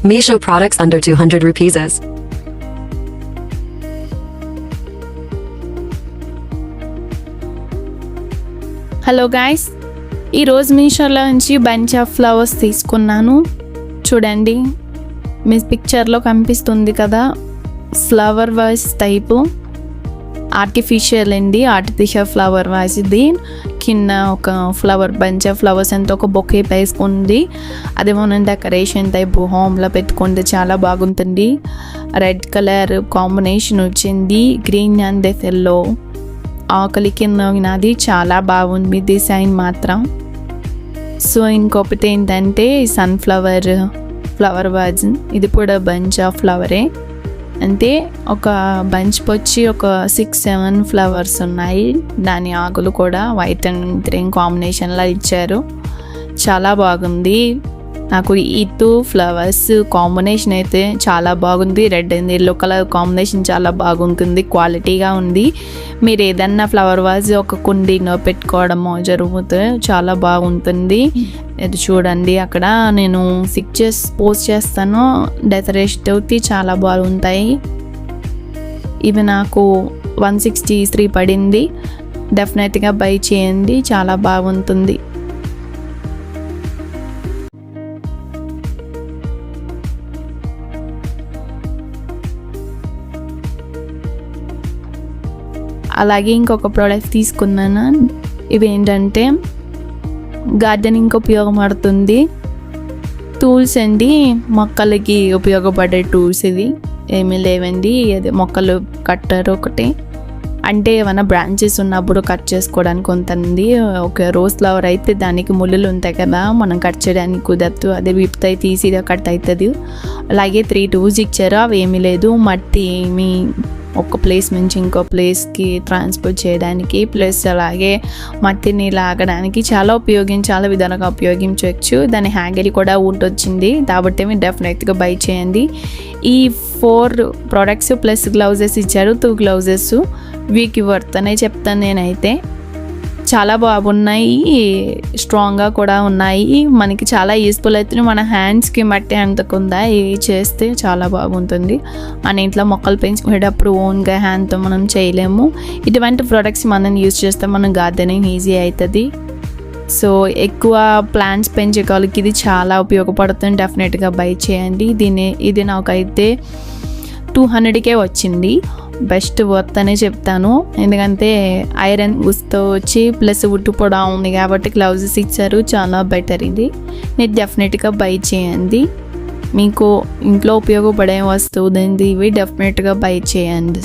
Meesho products under 200 rupees. Hello guys, ఈరోజు మీషోలో నుంచి బంచ్ ఆఫ్ ఫ్లవర్స్ తీసుకున్నాను. చూడండి, మీ పిక్చర్లో కనిపిస్తుంది కదా, flower vase type artificial flower vase. ఇది కింద ఒక ఫ్లవర్ బంచ్ ఆఫ్ ఫ్లవర్స్ అంతా ఒక బొకే వేసుకుంది. అదే మనం డెకరేషన్ టైపు హోమ్లో పెట్టుకుంటే చాలా బాగుంటుంది. రెడ్ కలర్ కాంబినేషన్ వచ్చింది, గ్రీన్ అండ్ ఎల్లో ఆకలి కింద ఉన్నది. చాలా బాగుంది డిజైన్ మాత్రం. సో ఇంకొకటి ఏంటంటే ఫ్లవర్ వాజ్, ఇది కూడా బంచ్ ఆఫ్ ఫ్లవరే. అంటే ఒక బంచ్ వచ్చి ఒక 6-7 ఫ్లవర్స్ ఉన్నాయి. దాని ఆకులు కూడా వైట్ అండ్ గ్రీన్ కాంబినేషన్లో ఇచ్చారు. చాలా బాగుంది. నాకు ఈ 2 ఫ్లవర్స్ కాంబినేషన్ అయితే చాలా బాగుంది. Red and yellow colour combination చాలా బాగుంటుంది, క్వాలిటీగా ఉంది. మీరు ఏదన్నా ఫ్లవర్ వాజ్ ఒక కుండీలో పెట్టుకోవడమో జరుగుతుంది, చాలా బాగుంటుంది. ఇది చూడండి, అక్కడ నేను 6 పోస్ట్ చేస్తాను. డెకరేషన్ అవుతాయి, చాలా బాగుంటాయి. ఇవి నాకు 163 పడింది. డెఫినెట్గా బై చేయండి, చాలా బాగుంటుంది. అలాగే ఇంకొక ప్రోడక్ట్ తీసుకున్నాను. ఇవి ఏంటంటే గార్డెనింగ్కి ఉపయోగపడుతుంది టూల్స్ అండి, మొక్కలకి ఉపయోగపడే టూల్స్. ఇవి ఏమీ లేవండి, అది మొక్కలు కట్టర్ ఒకటి, అంటే ఏమైనా బ్రాంచెస్ ఉన్నప్పుడు కట్ చేసుకోవడానికి ఉంటుంది. ఒక రోజ్ ఫ్లవర్ అయితే దానికి ముళ్ళులు ఉంటాయి కదా, మనం కట్ చేయడానికి కుదరదు, అదే విప్తే ఈజీగా కట్ అవుతుంది. అలాగే 3 టూల్స్ ఇచ్చారు, అవి ఏమీ లేదు. మట్టి ఏమి ఒక ప్లేస్ నుంచి ఇంకో ప్లేస్కి ట్రాన్స్పోర్ట్ చేయడానికి, ప్లస్ అలాగే మట్టిని లాగడానికి చాలా విధాలుగా ఉపయోగించవచ్చు. దాని హ్యాండిల్ కూడా వచ్చింది, కాబట్టి మీరు డెఫినెట్గా బై చేయండి. ఈ 4 ప్రోడక్ట్స్ ప్లస్ గ్లౌజెస్ ఇచ్చారు, 2 గ్లౌజెస్ వీక్ వర్త్ అనే చెప్తాను నేనైతే. చాలా బాగున్నాయి, స్ట్రాంగ్గా కూడా ఉన్నాయి. మనకి చాలా యూస్ఫుల్ అవుతుంది. మన హ్యాండ్స్కి మట్టి అంతకుందా చేస్తే చాలా బాగుంటుంది. మన ఇంట్లో మొక్కలు పెంచుకునేటప్పుడు ఓన్గా హ్యాండ్తో మనం చేయలేము. ఇటువంటి ప్రోడక్ట్స్ మనం యూజ్ చేస్తే మనం గార్డెనింగ్ ఈజీ అవుతుంది. సో ఎక్కువ ప్లాంట్స్ పెంచేవాళ్ళకి ఇది చాలా ఉపయోగపడుతుంది. డెఫినెట్గా బై చేయండి. ఇది నాకైతే 200కే వచ్చింది. బెస్ట్ వర్త్ అనే చెప్తాను, ఎందుకంటే ఐరన్ గుస్తో వచ్చి ప్లస్ వుడ్ కూడా ఉంది కాబట్టి గ్లౌజెస్ ఇచ్చారు, చాలా బెటర్. ఇది మీరు డెఫినెట్గా బై చేయండి. మీకు ఇంట్లో ఉపయోగపడే వస్తువు ఇవి డెఫినెట్గా బై చేయండి.